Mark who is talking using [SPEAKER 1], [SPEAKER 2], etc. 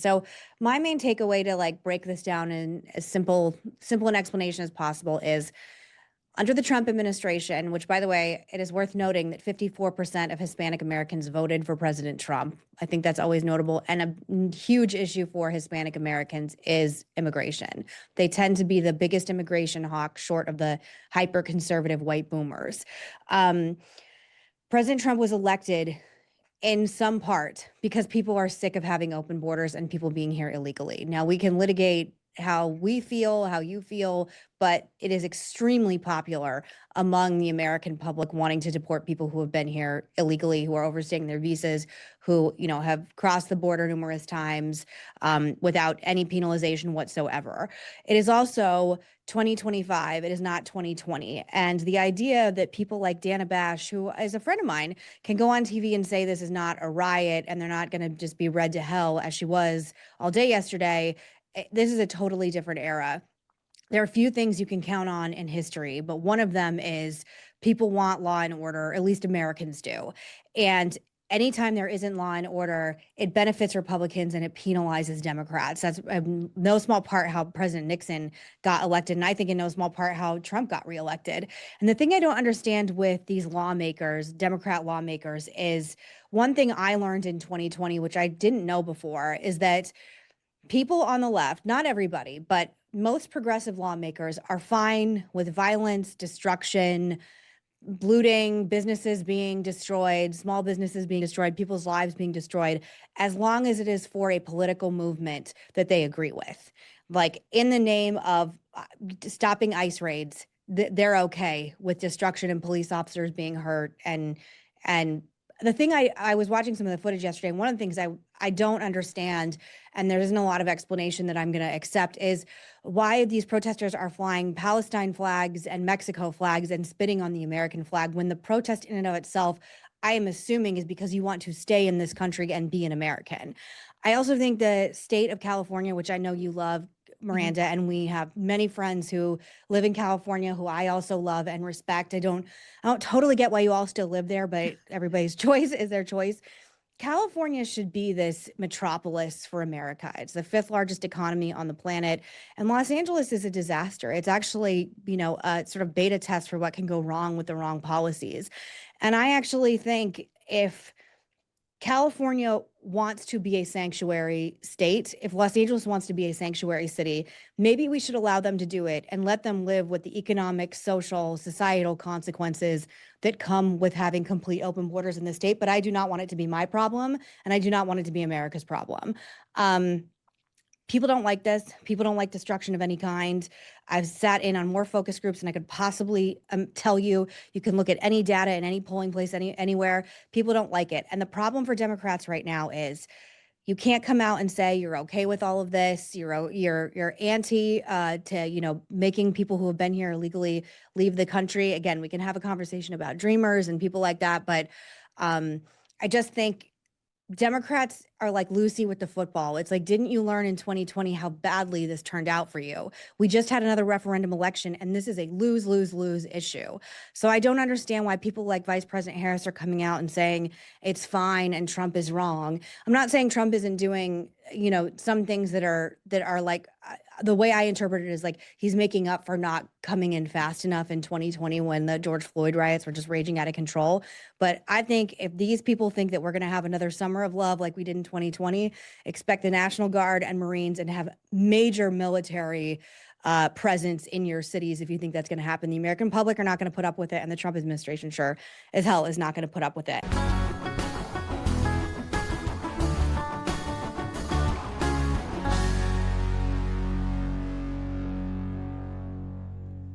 [SPEAKER 1] So my main takeaway to like break this down in as simple an explanation as possible is under the Trump administration, which, by the way, it is worth noting that 54% of Hispanic Americans voted for President Trump. I think that's always notable. And a huge issue for Hispanic Americans is immigration. They tend to be the biggest immigration hawk, short of the hyper conservative white boomers. President Trump was elected in some part because people are sick of having open borders and people being here illegally. Now, we can litigate how we feel, how you feel, but it is extremely popular among the American public wanting to deport people who have been here illegally, who are overstaying their visas, who, have crossed the border numerous times without any penalization whatsoever. It is also 2025. It is not 2020. And the idea that people like Dana Bash, who is a friend of mine, can go on TV and say this is not a riot and they're not going to just be read to hell as she was all day yesterday. This is a totally different era. There are a few things you can count on in history, but one of them is people want law and order, at least Americans do. And anytime there isn't law and order, it benefits Republicans and it penalizes Democrats. That's in no small part how President Nixon got elected, and I think in no small part how Trump got reelected. And the thing I don't understand with these lawmakers, Democrat lawmakers, is one thing I learned in 2020, which I didn't know before, is that people on the left, not everybody, but most progressive lawmakers are fine with violence, destruction, looting, businesses being destroyed, small businesses being destroyed, people's lives being destroyed, as long as it is for a political movement that they agree with. Like in the name of stopping ICE raids, they're okay with destruction and police officers being hurt. And the thing I was watching some of the footage yesterday, and one of the things I don't understand, and there isn't a lot of explanation that I'm going to accept, is why these protesters are flying Palestine flags and Mexico flags and spitting on the American flag when the protest in and of itself, I am assuming, is because you want to stay in this country and be an American. I also think the state of California, which I know you love, Miranda, and we have many friends who live in California who I also love and respect. I don't totally get why you all still live there, but everybody's choice is their choice. California should be this metropolis for America. It's the fifth largest economy on the planet. And Los Angeles is a disaster. It's actually, a sort of beta test for what can go wrong with the wrong policies. And I actually think if California wants to be a sanctuary state, if Los Angeles wants to be a sanctuary city, maybe we should allow them to do it and let them live with the economic, social, societal consequences that come with having complete open borders in the state. But I do not want it to be my problem, and I do not want it to be America's problem. People don't like this. People don't like destruction of any kind. I've sat in on more focus groups than I could possibly tell you. You can look at any data in any polling place, anywhere. People don't like it. And the problem for Democrats right now is you can't come out and say you're okay with all of this. You're anti to making people who have been here illegally leave the country. Again, we can have a conversation about dreamers and people like that, but I just think Democrats are like Lucy with the football. It's like, didn't you learn in 2020 how badly this turned out for you? We just had another referendum election, and this is a lose, lose, lose issue. So I don't understand why people like Vice President Harris are coming out and saying it's fine and Trump is wrong. I'm not saying Trump isn't doing, some things that are like, the way I interpret it is like he's making up for not coming in fast enough in 2020 when the George Floyd riots were just raging out of control. But I think if these people think that we're going to have another summer of love like we did in 2020, expect the National Guard and Marines and have major military presence in your cities if you think that's going to happen. The American public are not going to put up with it, and the Trump administration sure as hell is not going to put up with it.